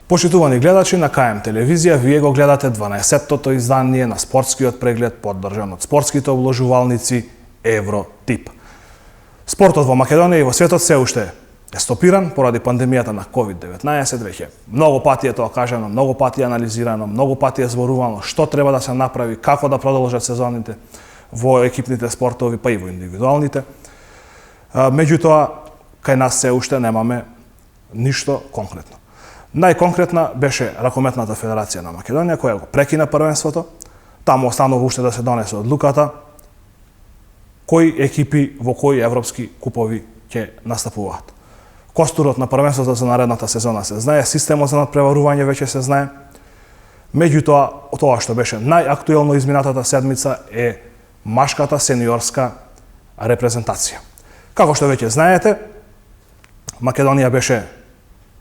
Почитувани гледачи на КМ телевизија, вие го гледате 12-тото издание на спортскиот преглед поддржан од спортските обложувалници Евротип. Спортот во Македонија и во светот се уште е стопиран поради пандемијата на COVID-19, веќе многу пати е тоа кажано, многу пати е анализирано, многу пати е зборувано што треба да се направи, како да продолжат сезоните во екипните спортови, па и во индивидуалните. Меѓутоа, кај нас се уште немаме ништо конкретно. Најконкретна беше Ракометната федерација на Македонија, која го прекина првенството. Таму останува уште да се донесе одлуката кои екипи во кои европски купови ќе настапуваат. Костурот на првенството за наредната сезона се знае, системот за надпреварување веќе се знае. Меѓутоа, тоа што беше најактуелно изминатата седмица е машката сениорска репрезентација. Како што веќе знаете, Македонија беше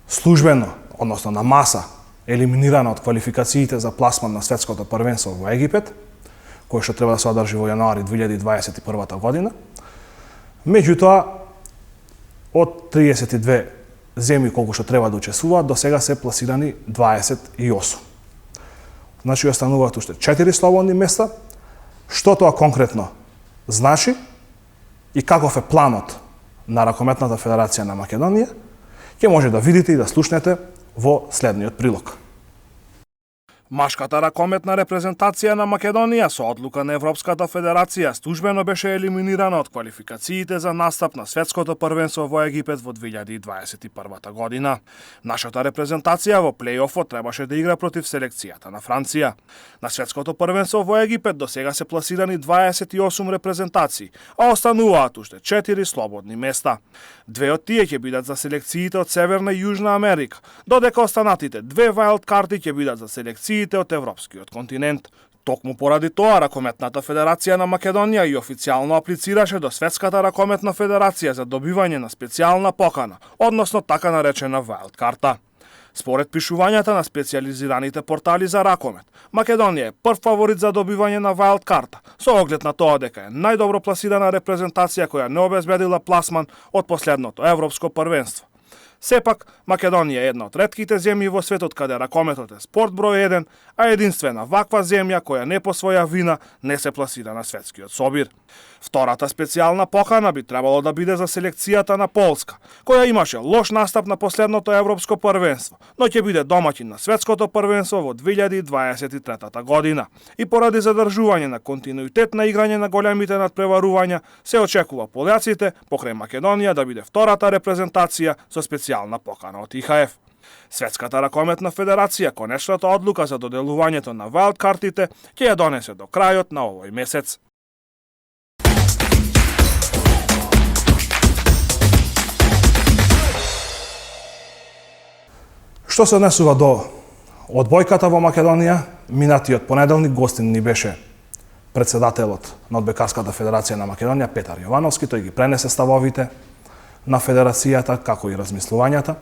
службено, односно на маса, елиминирана од квалификациите за пласман на светското првенство во Египет, кој што треба да се одржи во јануари 2021 година. Меѓутоа, од 32 земји колку што треба да учествуваат, до сега се пласирани 28. Значи, остануваат уште 4 слободни места. Што тоа конкретно значи и каков е планот на Ракометната федерација на Македонија, ќе може да видите и да слушнете во следниот прилог. Машката ракометна репрезентација на Македонија со одлука на Европската федерација службено беше елиминирана од квалификациите за настап на светското првенство во Египет во 2021 година. Нашата репрезентација во плејофот требаше да игра против селекцијата на Франција. На светското првенство во Египет до сега се пласирани 28 репрезентации, а остануваат уште 4 слободни места. Две од тие ќе бидат за селекциите од Северна и Јужна Америка, додека останатите 2 вајлд карти ќе бидат за селекциите од европскиот континент. Токму поради тоа, Ракометната федерација на Македонија и официјално аплицираше до Светската ракометна федерација за добивање на специјална покана, односно така наречена вајлд карта. Според пишувањата на специјализираните портали за ракомет, Македонија е прв фаворит за добивање на вајлд карта, со оглед на тоа дека е најдобро пласирана репрезентација која не обезбедила пласман од последното европско првенство. Сепак, Македонија е една од ретките земји во светот каде ракометот е спорт број 1, а единствена ваква земја која не по своја вина не се пласира на светскиот собир. Втората специјална покана би требало да биде за селекцијата на Полска, која имаше лош настап на последното европско првенство, но ќе биде домаќин на светското првенство во 2023 година. И поради задржување на континуитет на играње на големите надпреварувања, се очекува поljacите покрај Македонија да биде втората репрезентација со специјална покана од ИХФ. Светската ракометна федерација конечната одлука за доделувањето на вајлд картите ќе ја донесе до крајот на овој месец. Што се однесува до одбојката во Македонија, минатиот понеделник гостин ни беше председателот на Одбојкарската федерација на Македонија Петар Јовановски. Тој ги пренесе ставовите на федерацијата, како и размислувањата.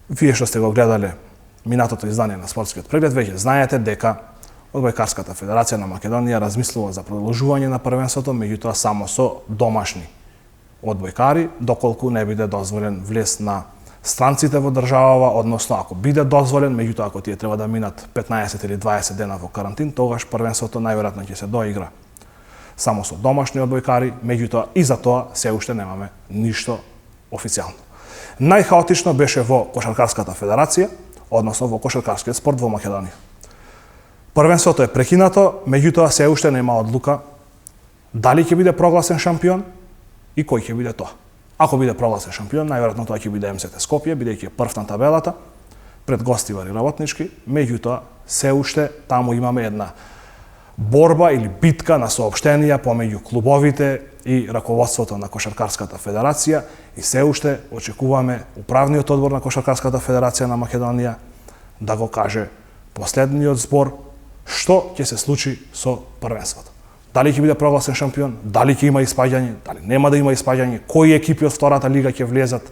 Вие што сте го гледале минатото издание на спортскиот преглед, веќе знаете дека Одбојкарската федерација на Македонија размислува за продолжување на првенството, меѓутоа само со домашни одбојкари, доколку не биде дозволен влез на странците во државава, односно ако биде дозволен, меѓутоа ако тие треба да минат 15 или 20 дена во карантин, тогаш првенството најверојатно ќе се доигра само со домашни одбојкари, меѓутоа и за тоа се уште немаме ништо официјално. Најхаотично беше во Кошаркарската федерација, односно во кошаркарскиот спорт во Македонија. Првенството е прекинато, меѓутоа се уште нема одлука дали ќе биде прогласен шампион и кој ќе биде тоа. Ако биде прогласен шампион, најверојатно тоа ќе биде МСТ Скопје, бидејќи е прв на табелата, пред Гостивари работнички, меѓутоа се уште таму имаме една борба или битка на соопштенија помеѓу клубовите и раководството на Кошаркарската федерација и се уште очекуваме управниот одбор на Кошаркарската федерација на Македонија да го каже последниот збор што ќе се случи со првенството. Дали ќе биде прогласен шампион, дали ќе има испаѓање, дали нема да има испаѓање, кои екипи од втората лига ќе влезат.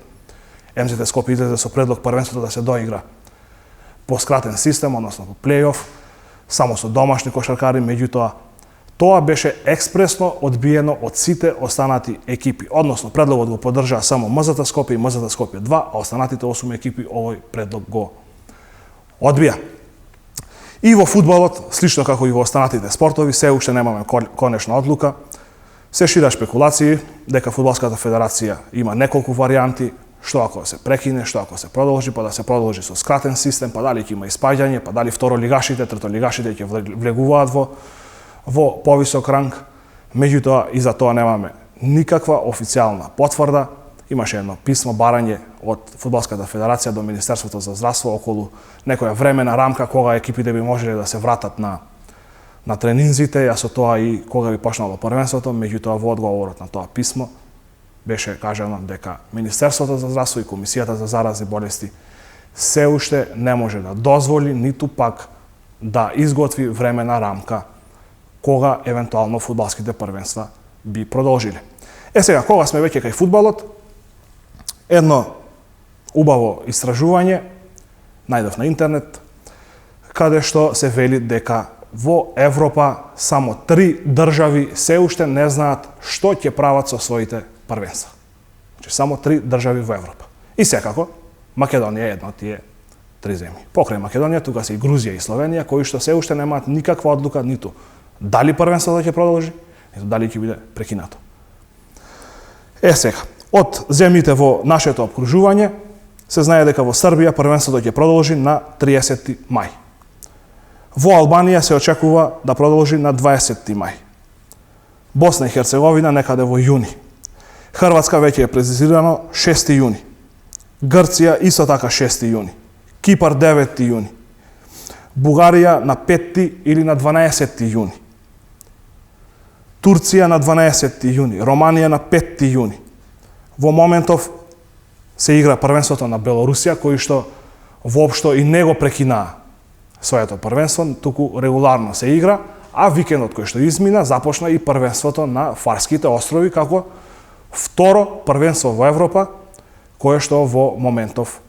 МСТ Скопје излезе со предлог првенството да се доигра по скратен систем, односно по плејоф, само со домашни кошаркари, меѓутоа Тоа беше експресно одбиено од сите останати екипи. Односно, предлогот го поддржаа само МЗТ Скопје и МЗТ Скопје 2, а останатите 8 екипи овој предлог го одбија. И во фудбалот, слично како и во останатите спортови, се уште немаме конечна одлука. Се шира шпекулации дека Фудбалската федерација има неколку варијанти, што ако се прекине, што ако се продолжи, па да се продолжи со скратен систем, па дали ќе има испаѓање, па дали второлигашите, третолигашите ќе влегуваат во повисок ранг. Меѓутоа, и за тоа немаме никаква официјална потврда. Имаше едно писмо барање од Фудбалската федерација до Министерството за здравство околу некоја времена рамка кога екипите би можеле да се вратат на тренинзите, а со тоа и кога би почнало првенството. Меѓутоа, во одговорот на тоа писмо беше кажано дека Министерството за здравство и Комисијата за заразни болести се уште не може да дозволи, ниту пак да изготви времена рамка кога евентуално фудбалските првенства би продолжиле. Сега, кога сме веќе кај фудбалот, едно убаво истражување најдов на интернет, каде што се вели дека во Европа само 3 држави се уште не знаат што ќе прават со своите првенства. Значи, само 3 држави во Европа. И секако, Македонија е една од тие 3 земји. Покрај Македонија, тука се и Грузија и Словенија, кои што се уште немаат никаква одлука, ниту дали првенството ќе продолжи, ниту дали ќе биде прекинато. Сега, од земјите во нашето обкружување, се знае дека во Србија првенството ќе продолжи на 30 мај. Во Албанија се очекува да продолжи на 20 мај. Босна и Херцеговина некаде во јуни. Хрватска веќе е презицирано 6 јуни. Грција исто така 6 јуни. Кипар 9 јуни. Бугарија на 5 или на 12 јуни. Турција на 12 јуни. Романија на 5 јуни. Во моментов се игра првенството на Белорусија, кој што воопшто и не го прекинаа своето првенство, туку регуларно се игра, а викендот кој што измина започна и првенството на Фарските острови како второ првенство во Европа, кое што во моментов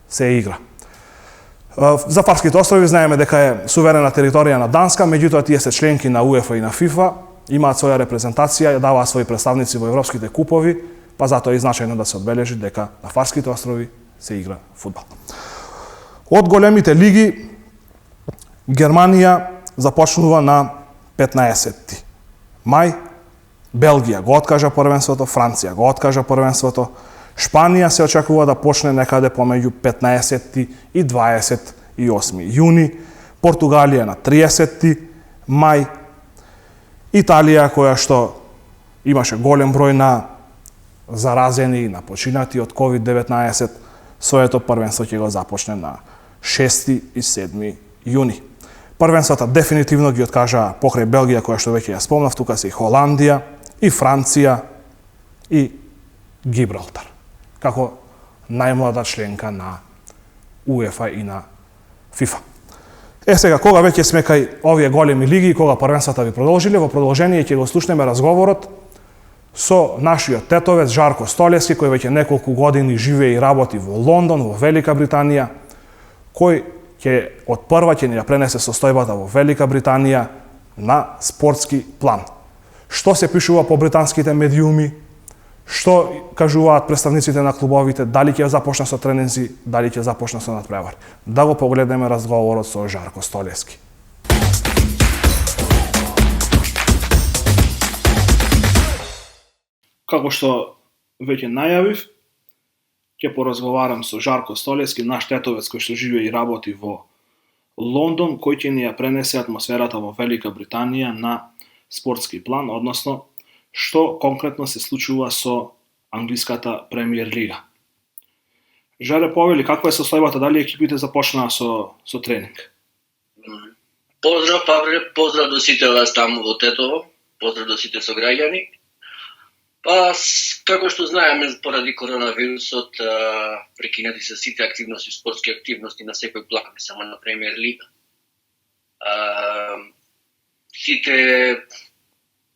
се игра. За Фарските острови знаеме дека е суверена територија на Данска, меѓутоа тие се членки на УЕФА и на ФИФА, имаат своја репрезентација, даваат своји представници во европските купови, па затоа е значајно да се одбележи дека на Фарските острови се игра фудбал. Од големите лиги, Германија започнува на 15 мај, Белгија го откажа првенството, Франција го откажа првенството, Шпанија се очекува да почне некаде помеѓу 15 и 28 јуни, Португалија на 30 мај, Италија, која што имаше голем број на заразени и на починати од COVID-19, своето првенство ќе го започне на 6 и 7 јуни. Првенствата дефинитивно ги откажаа покрај Белгија, која што веќе ја спомнав, тука се и Холандија, и Франција, и Гибралтар, како најмлада членка на УЕФА и на ФИФА. Сега, кога веќе сме кај овие големи лиги, кога првенствата ви продолжиле, во продолжение ќе го слушнеме разговорот со нашиот тетовец Жарко Столески, кој веќе неколку години живее и работи во Лондон, во Велика Британија, кој ќе од прва ќе ни ја пренесе состојбата во Велика Британија на спортски план. Што се пишува по британските медиуми, што кажуваат представниците на клубовите, дали ќе започна со тренинзи, дали ќе започна со надпревар. Да го погледнеме разговорот со Жарко Столески. Како што веќе најавив, ќе поразговарам со Жарко Столески, наш тетовец кој што живее и работи во Лондон, кој ќе ни ја пренесе атмосферата во Велика Британија на спортски план, односно што конкретно се случува со англиската премиер лига. Жаре, повели, каква е состојбата, дали екипите започнаа со тренинг? Поздрав, Павле, поздрав до сите вас таму во Тетово, поздрав до сите сограѓани. Па, како што знаеме, поради коронавирусот, прекинати се сите активности, спортски активности на секој план, не само на премиер лига. Сите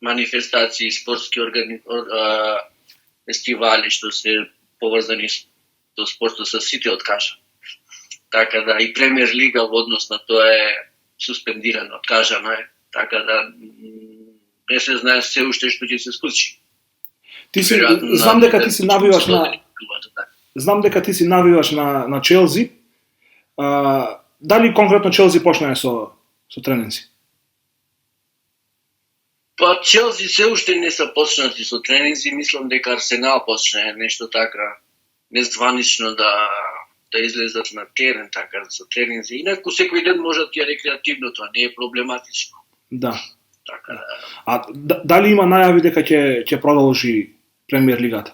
манифестации, спортски фестивали што се поврзани со спортот, со сите откажа. Така да и премиер лига во однос на тоа е суспендирана, откажана е. Така да не се знае се уште што ќе се случи. Ти си знам дека ти си навиваш на знам дека ти си навиваш на Челси. Дали конкретно Челси почнае со тренинзи? Па Челси се уште не се почнати со тренинзи, мислам дека Арсенал почне нешто така незванично да излезат на терен така со тренинзи. Инаку секој ден можат ја рекреативно, тоа не е проблематично. Да. Така да. А дали има најави дека ќе продолжи Премиер лигата?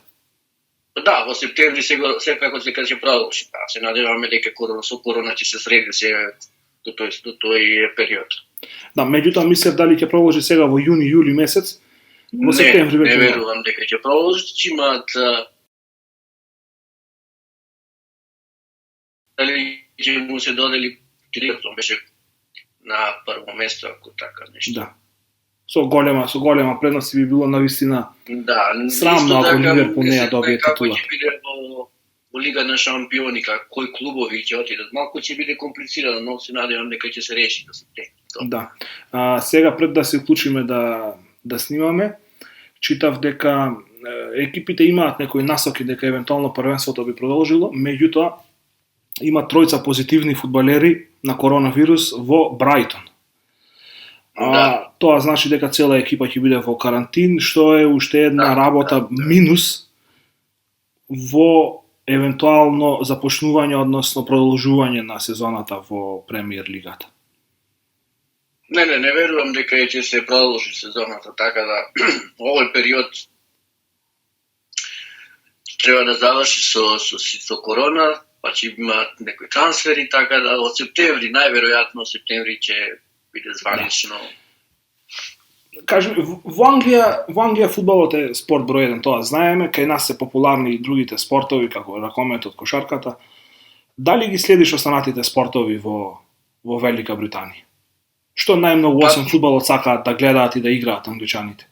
Да, во септември секако ќе продолжи. Да, се надеваме дека со корона ќе се среди се до тој период. Да, меѓутоа мислев дали ќе продолжи сега во јуни, јули месец. Во септември не верувам дека ќе продолжи, ќе имаат дали ќе му се додели директор беше на прво место ако така нешто. Да. Со голема предност би било навистина. Да, срамно ако Ливерпул не ја добие титула. Како ќе биде во Лига на шампиони, кои клубови ќе отидат. Малку ќе биде комплицирано, но се надевам дека ќе се реши до септември. Да. Сега пред да се вклучиме да снимаме, читав дека екипите имаат некои насоки дека евентуално првенството би продолжило, меѓутоа има тројца позитивни фудбалери на коронавирус во Брајтон. Да. Тоа значи дека цела екипа ќе биде во карантин, што е уште една работа минус во евентуално започнување, односно продолжување на сезоната во Премиер лигата. Не верувам дека ќе се продолжи сезоната, така да овој период треба да заврши со корона, па ќе имаат некои трансфери, така да од септември, најверојатно септември ќе биде званично. Кажи, во Англија фудбалот е спорт број 1, тоа знаеме, кај нас се популарни и другите спортови, како ракометот, кошарката. Дали ги следиш останатите спортови во Велика Британија? Што најмногу освен фудбалот сакаат да гледаат и да играат англичаните?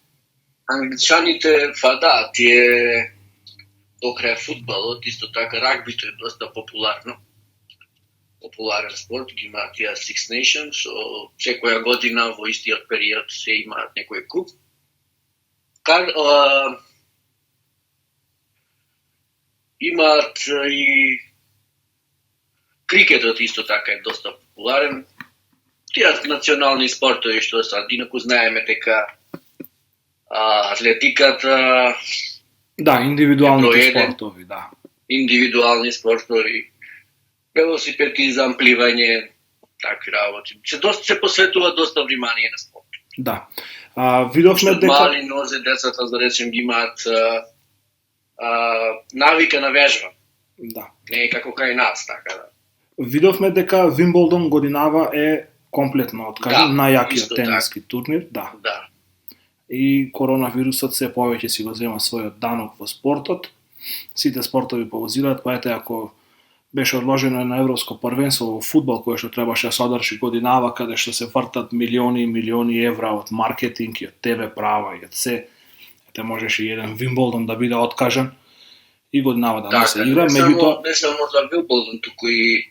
Англичаните, да, тие покрај фудбалот, исто така рагбито е доста популарен спорт, ги имаат тие Six Nations, со секоја година во истиот период се имаат некој куп. Имаат и крикетот исто така е доста популарен. Тие национални спортови што са, инаку знаеме дека атлетиката да, индивидуалните спортови, да. Индивидуални спортови, велосипедизам, пливање, такви работи. Се посветува доста внимание на спорт. Да. Видовме дека мали нозе децата, да речем, ги имаат навика на вежба. Да. Не е како кај нас, така да. Видовме дека Вимболдон годинава е комплетно откажен, најакиот тениски турнир, да. И коронавирусот се повеќе си го зема својот данок во спортот. Сите спортови паузираат, па ете ако беше одложено на европско првенство во фудбал кое што требаше да се одржи годинава, каде што се вртат милиони и милиони евра од маркетинг и од ТВ права и од се. Ете можеше и еден Вимболдон да биде откажан и годинава да не се игра, меѓутоа не само за Вимболдон, туку и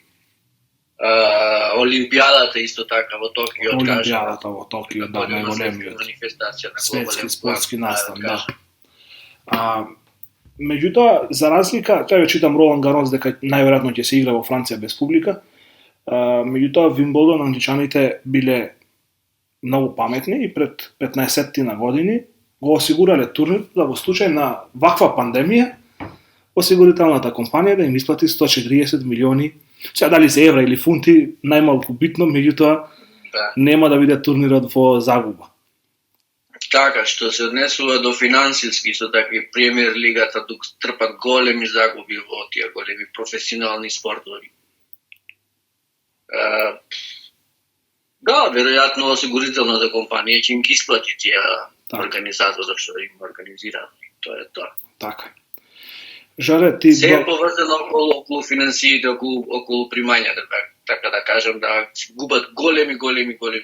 Олимпијадата исто така во Токио откажа. Олимпијадата во Токио, да, најголемиот светски спортски настан, да. Меѓутоа, за разлика, тоа ја читам Ролан Гарос дека најверојатно ќе се игра во Франција без публика. Меѓутоа Вимболдон англичаните биле многу паметни и пред 15 години го осигурале турнир да во случај на ваква пандемија осигурителната компанија да им исплати 140 милиони. Сега дали се евра или фунти, најмалку битно, меѓутоа нема да биде турнирот во загуба. Така, што се однесува до финансиски, со такви Премиер лигата трпат големи загуби во тие големи професионални спортови. Да, веројатно осигурителната компанија ќе им ги исплати тие организаторот што им организира. Тоа е тоа. Така. Жаре, ти се е поврзано околу финансиите, околу примањата, така да кажам, да губат големи пари.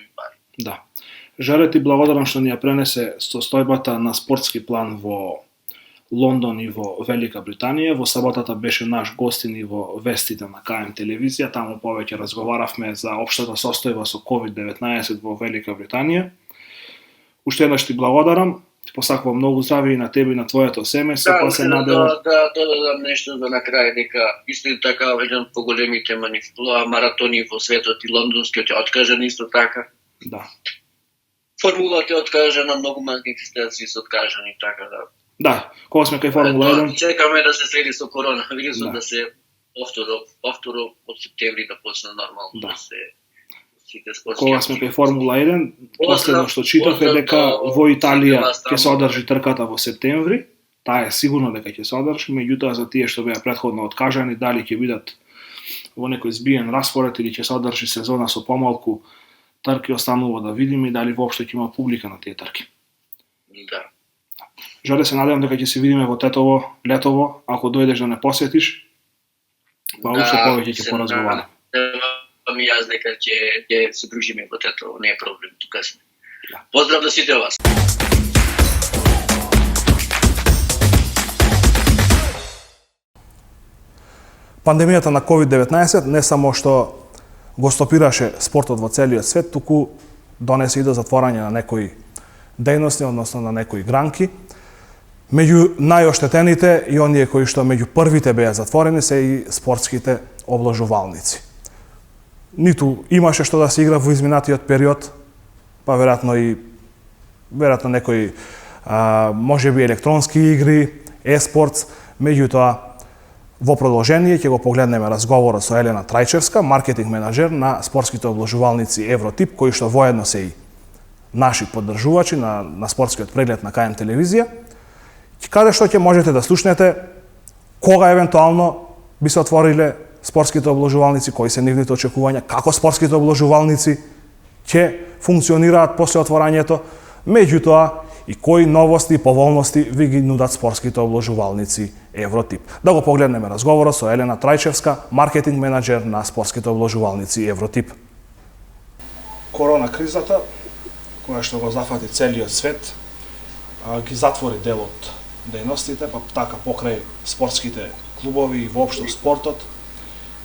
Да. Жаре, ти благодарам што ни ја пренесе состојбата на спортски план во Лондон и во Велика Британија. Во саботата беше наш гостин и во вестите на КМ телевизија. Таму повеќе разговаравме за општата состојба со COVID-19 во Велика Британија. Уште еднаш ти благодарам. Ти посакувам многу здравје и на тебе и на твоето семејство, па се надевам да додадам нешто за на крај, дека исто така еден од поголемите маратони во светот и лондонскиот е откажан исто така. Да. Формулата е откажана, многу манифестации се откажани, така да. Да, кога сме кај Формула 1, чекаме да се среди со коронавирусот, да се повторо од септември да почне нормално да се сите спортски. Кога сме кај Формула 1, последно што читав е дека во Италија ќе се одржи трката во септември. Таа е сигурно дека ќе се одржи, меѓутоа за тие што беа претходно откажани, дали ќе бидат во некој збиен распоред или ќе се одржи сезона со помалку трки, останува да видиме и дали воопшто ќе има публика на тие трки. Да. Жоре, се надевам дека ќе се видиме во Тетово летово, ако дојдеш да не посетиш, па уште повеќе ќе поразговараме. Ми јас дека ќе се дружиме во Тетово, не е проблем, тука сме. Поздрав до сите вас. Пандемијата на COVID-19 не само што го стопираше спортот во целиот свет, туку донесе и до затворање на некои дејности, односно на некои гранки. Меѓу најоштетените и оние кои што меѓу првите беа затворени се и спортските обложувалници. Ниту имаше што да се игра во изминатиот период, па веројатно некои можеби електронски игри, еспортс, меѓутоа во продолжение ќе го погледнеме разговорот со Елена Трајчевска, маркетинг менаџер на спортските обложувалници Евротип, кои што воедно се и наши поддржувачи на спортскиот преглед на КМ телевизија, каде што ќе можете да слушнете кога евентуално би се отвориле спортските обложувалници, кои се нивните очекувања, како спортските обложувалници ќе функционираат после отворањето, меѓутоа и кои новости и поволности ви ги нудат спортските обложувалници Евротип. Да го погледнеме разговорот со Елена Трајчевска, маркетинг менаџер на спортските обложувалници Евротип. Корона кризата, која што го зафати целиот свет, ги затвори дел од дејностите, па така покрај спортските клубови и воопшто спортот.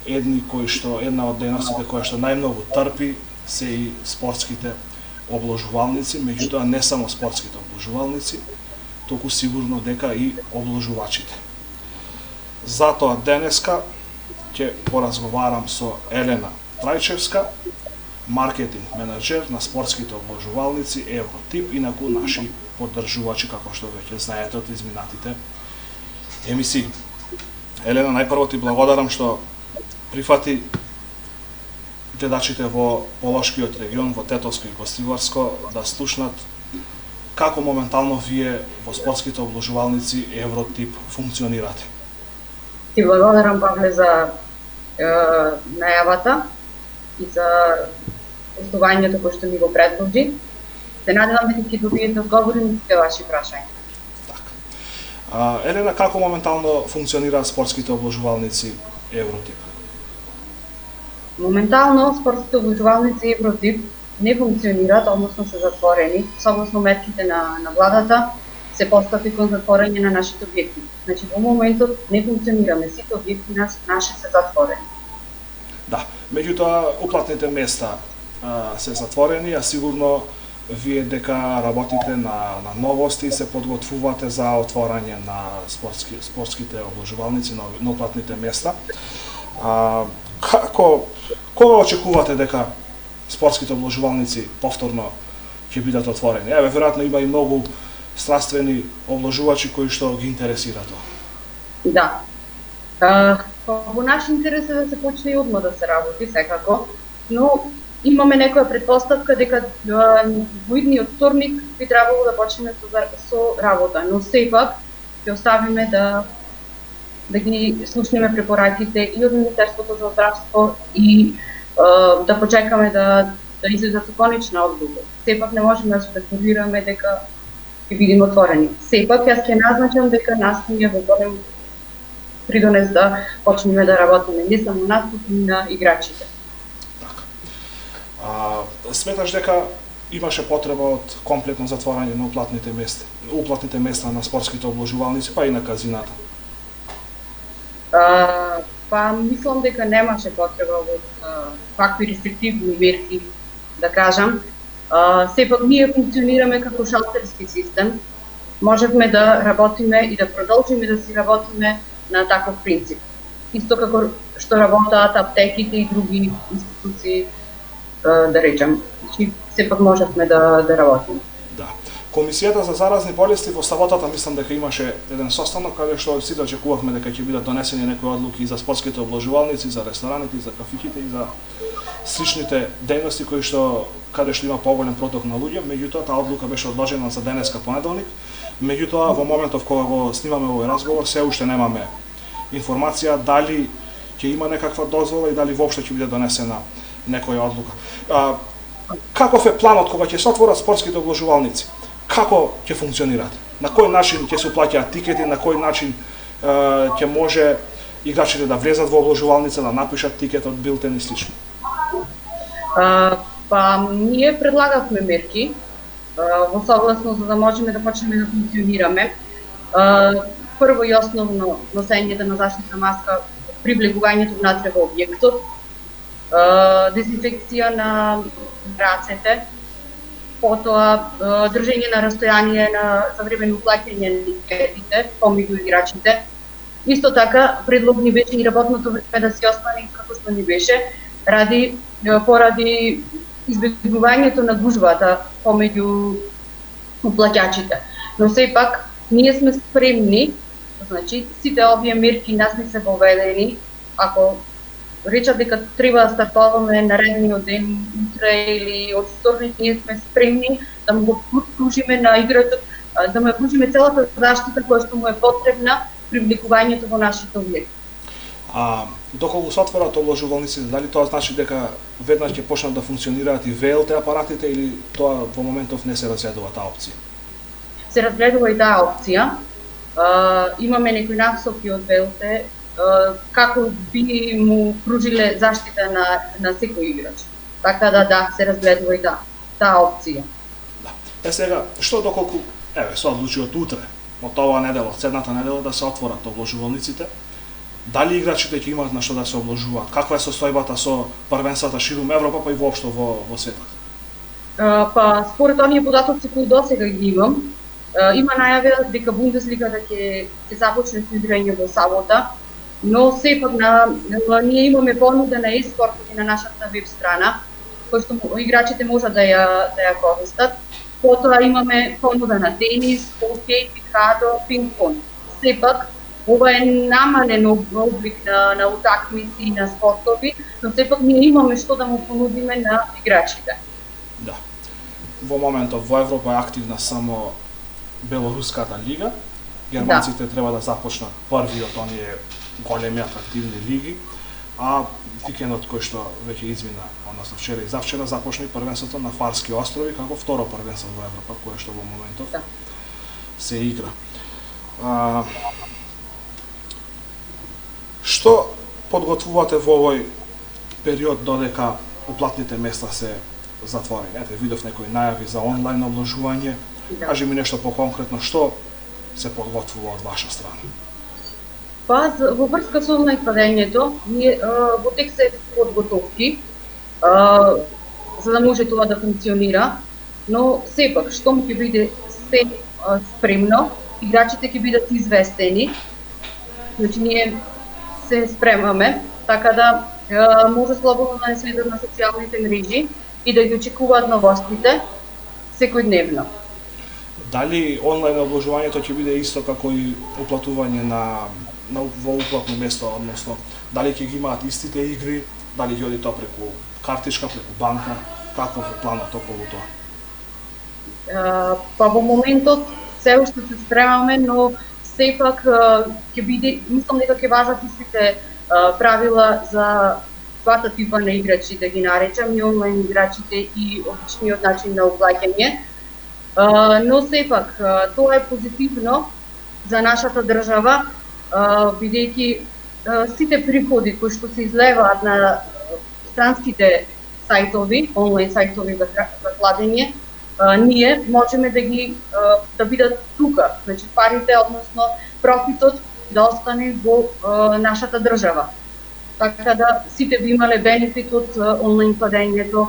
Една од дејностите која што најмногу трпи се и спортските обложувалници, меѓутоа не само спортските обложувалници, туку сигурно дека и обложувачите. Затоа денеска ќе поразговарам со Елена Трајчевска, маркетинг менаџер на спортските обложувалници Евротип, инаку наши поддржувачи, како што веќе знаете од изминатите емисии. Елена, најпрво ти благодарам што прифати гледачите во Полошкиот регион, во Тетовско и Гостиварско, да слушнат како моментално вие во спортските обложувалници Евротип функционирате. Ти благодарам, Павле, за најавата и за гостувањето кој што ми го предложи. Се надевам дека ќе добиете одговори на сите ваши прашања. Така. Елена, како моментално функционираат спортските обложувалници Евротип? Моментално спортските обложувалници Евротип не функционираат, односно се затворени, согласно мерките на владата, се постапи кон затворање на нашите објекти. Значи, во моментот не функционираме, сите објекти наши се затворени. Да, меѓутоа уплатните места се затворени, а сигурно вие дека работите на новости и се подготвувате за отворање на спортските обложувалници на уплатните места. Кога очекувате дека спортските обложувалници повторно ќе бидат отворени? Веројатно има и многу страствени обложувачи кои што ги интересира тоа. Да. Во наш интерес е да се почне и одма да се работи, секако, но имаме некоја предпоставка дека во идниот вторник би требало да почнеме со работа, но сепак ќе оставиме да ги слушнеме препораките и од Министерството за здравство и да почекаме да излезат со конечна одлука. Сепак не можеме да спекулираме дека ќе бидеме отворени. Сепак јас ќе назначам дека настанија во голем придонес да почнеме да работиме не само нас, туку и на играчите. Сметаш дека имаше потреба од комплетно затворање на уплатните места на спортските обложувалници, па и на казината? Па мислам дека немаше потреба од вакви рестриктивни мерки, да кажам. Сепак ние функционираме како шалтерски систем. Можевме да работиме и да продолжиме да си работиме на таков принцип. Исто како што работат аптеките и други институции, да речем. Значи, сепак можевме да работиме. Да. Комисијата за заразни болести во саботата мислам дека имаше еден состанок каде што сите очекувавме дека ќе бидат донесени некои одлуки и за спортските обложувалници, за рестораните, за кафиќите и за сличните дејности каде што има поголем проток на луѓе, меѓутоа таа одлука беше одложена за денеска понеделник. Меѓутоа во моментов кога го снимаме овој разговор се уште немаме информација дали ќе има некаква дозвола и дали воопшто ќе биде донесена некоја одлука. Каков е планот кога ќе се отворат спортските обложувалници? Како ќе функционираат? На кој начин ќе се плаќаат тикети, на кој начин ќе може играчите да влезат во обложувалница, да напишат тикетот, билтен и слично? Ние предлагавме мерки во согласно за да можеме да почнеме да функционираме. Прво и основно носењето на заштитна маска, приблегувањето внатре во објектот, дезинфекција на рацете, потоа држење на растојание за време на уплаќање на тикетите помеѓу играчите. Исто така, предлог ни беше и работното време да се остане како што ни беше, поради избегнувањето на гужвата помеѓу уплаќачите. Но сепак, ние сме спремни, значи, сите овие мерки нас не се воведени, ако речат дека треба да стартуваме наредниот ден, утре или од вторник, ние сме спремни да му го пружиме на играчот, да му пружиме целата заштита која што му е потребна при влегувањето во нашите објекти. Доколку се отворат обложувалниците, дали тоа значи дека веднаш ќе почнат да функционираат и ВЛТ апаратите или тоа во моментов не се разгледува таа опција? Се разгледува и таа опција. Имаме некои насоки од ВЛТ како би му пружиле заштита на секој играч. Така да, се разгледува и таа опција. Да. Сега, што доколку се одлучи од утре, од оваа недела, од седната недела да се отворат обложувалниците, дали играчите ќе имаат на што да се обложуваат? Каква е состојбата со првенствата ширум Европа, па и воопшто во светот? Според оние податоци кои досега ги имам, има најава дека Бундеслигата ќе започне со играње во сабота, но сепак ние имаме понуда на еспортот на нашата веб страна, кој што играчите можат да ја користат. Потоа имаме понуда на тенис, хокеј, пикадо, пинг-понг. Сепак, ова е намален облик на утакмици и на спортови, но сепак ние имаме што да му понудиме на играчите. Да. Во моментот во Европа е активна само Белоруската лига. Германците треба да започнат првиот оние големи атрактивни лиги, а викендот кој што веќе измина, односно вчера и завчера започна и првенството на Фарски острови како второ првенство во Европа, кое што во моментот се игра. Што подготвувате во овој период додека уплатните места се затворени? Ете, видов некои најави за онлайн обложување. Кажи ми нешто поконкретно, што се подготвува од ваша страна? Во врска со онлайн кладењето, ние во тек се подготовки, за да може тоа да функционира, но сепак, штом ќе биде се спремно, играчите ќе бидат известени, значи ние се спремаме, така да може слободно да не следат на социјалните мрежи и да ги очекуваат новостите секојдневно. Дали онлайн обложувањето ќе биде исто како и уплатување во уплатно место, односно дали ќе ги имаат истите игри, дали ќе оди тоа преку картичка, преку банка, каков е планот околу тоа? Во моментот се уште се спремаме, но сепак ќе биде, мислам дека ќе важат истите правила за двата типа на играчи, да ги наречам, и онлайн играчите и обичниот начин на уплаќање. Но сепак, тоа е позитивно за нашата држава, бидејќи сите приходи кои што се излеваат на странските сајтови, онлайн сајтови за кладење, ние можеме да бидат тука, значи парите, односно профитот да остане во нашата држава. така да сите би имале бенефит од онлайн кладењето,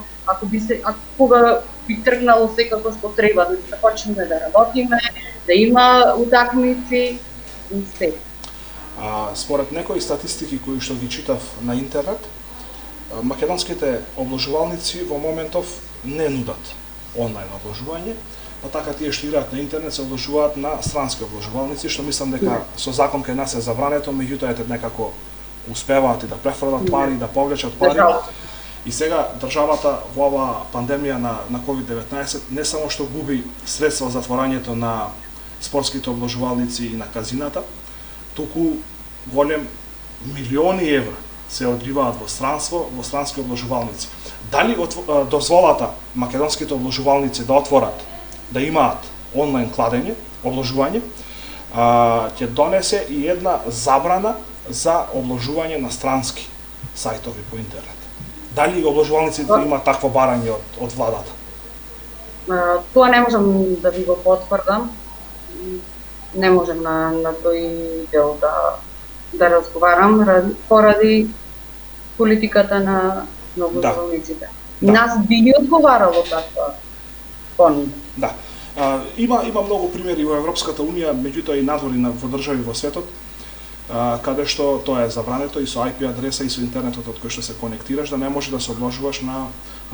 кога би тргнало секако што треба, да започнеме да работиме, да има утакмици и се. Според некои статистики кои што ги читав на интернет, македонските обложувалници во моментов не нудат онлайн обложување, па така тие што играат на интернет се обложуваат на странски обложувалници, што мислам дека со закон кај нас е забрането, меѓутоа ете некако успеваат и да префрлат пари, да повлечат пари. И сега државата во оваа пандемија на COVID-19 не само што губи средства за затворањето на спортските обложувалници и на казината, туку голем милиони евра се одливаат во странство, во странски обложувалници. Дали дозволата македонските обложувалници да отворат, да имаат онлайн кладење, обложување, ќе донесе и една забрана за обложување на странски сајтови по интернет. Дали обложувалниците имаат такво барање од владата? Тоа не можам да ви го потврдам. Не можем на тој дел да разговарам поради политиката на обложувалниците. Нас би ни одговарало таква понуда. Да. Има многу примери во Европската Унија, меѓутоа и надвори во држави во светот, каде што тоа е забрането и со IP адреса и со интернетот од кој што се конектираш, да не може да се обложуваш на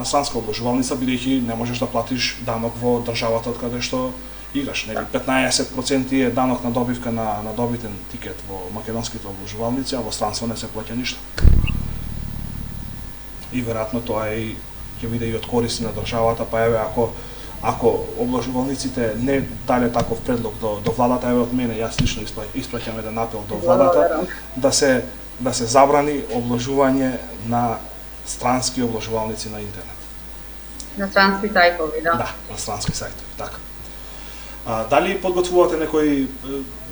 странска обложувалница, бидејќи не можеш да платиш данок во државата од каде што играш. 15% е данок на добивка на добитен тикет во македонските обложувалници, а во странство не се плаќа ништо. И веројатно тоа ќе биде и од корист на државата, па еве ако обложувалниците не дале таков предлог до владата, еве од мене, јас лично испраќам еден апел до владата да се забрани обложување на странски обложувалници на интернет. На странски сајтови, да. Да, на странски сајтови, така. Дали подготвувате некои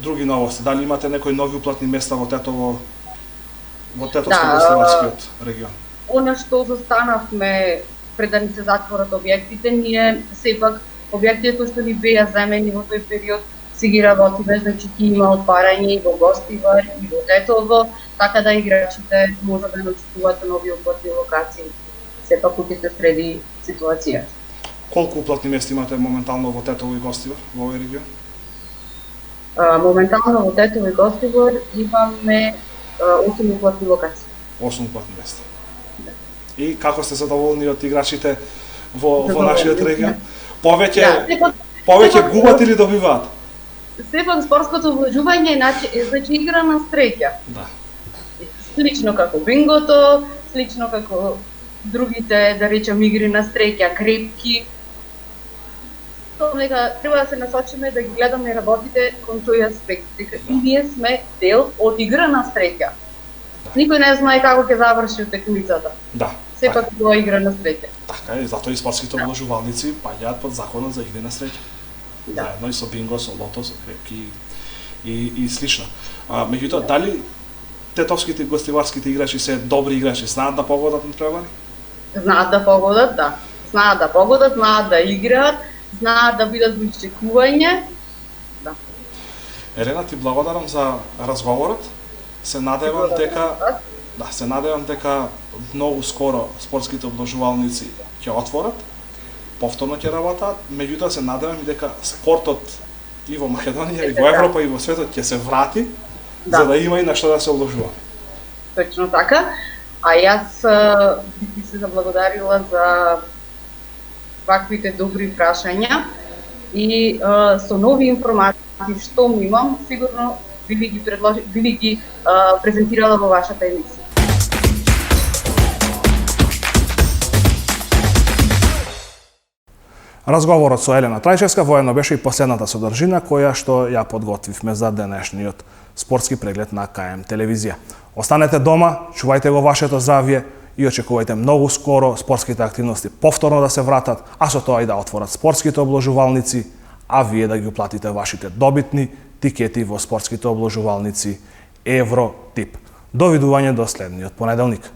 други новости? Дали имате некои нови уплатни места во Тетовско-Гостиварскиот регион? Она што застанавме пред да ни се затворат објектите, ние сепак објектите кои што ни беа земени во тој период си ги работиме, значи ќе има отварање и во Гостивар и во Тетово, така да играчите може да очекуваат нови уплатни локации. Сепак ќе се среди ситуација. Колку уплатни места имате моментално во Тетово и Гостивар во овој регион? Моментално во Тетово и Гостивар имаме 8 уплатни локации. 8 уплатни места. И како сте задоволни од играчите во нашиот регион? Повеќе губат или добиваат? Сепак спортското обложување е значи игра на среќа. Да. Слично како бингото, слично како другите, да речем, игри на среќа, крепки. Дека треба да се насочиме да ги гледаме работите кон тој аспект, дека и ние сме дел од игра на среќа. Никој не знае како ќе заврши утакмицата. Да. Сепак тоа игра на среќа. Така е, затоа и спортските обложувалници паѓаат под законот за игри на среќа. Да. Заедно и со бинго, со лото, со крепки и слично. Меѓутоа, дали тетовските и гостиварските играчи се добри играчи, знаат да погодат на превари? Знаат да погодат, да. Знаат да погодат, знаат да играат, знаат да бидат во исчекување. Да. Елена, ти благодарам за разговорот. Се надевам дека многу скоро спортските обложувалници ќе отворат, повторно ќе работат, меѓутоа се надевам и дека спортот и во Македонија, и во Европа, и во светот ќе се врати, за да има и на што да се обложува. Точно така. А јас би се заблагодарила за ваквите добри прашања и со нови информации што му имам, сигурно би ги презентирала во вашата емисија. Разговорот со Елена Трајчевска воедно беше и последната содржина која што ја подготвивме за денешниот спортски преглед на КМ телевизија. Останете дома, чувајте го вашето здравје и очекувајте многу скоро спортските активности повторно да се вратат, а со тоа и да отворат спортските обложувалници, а вие да ги уплатите вашите добитни тикети во спортските обложувалници Евротип. Довидување до следниот понеделник.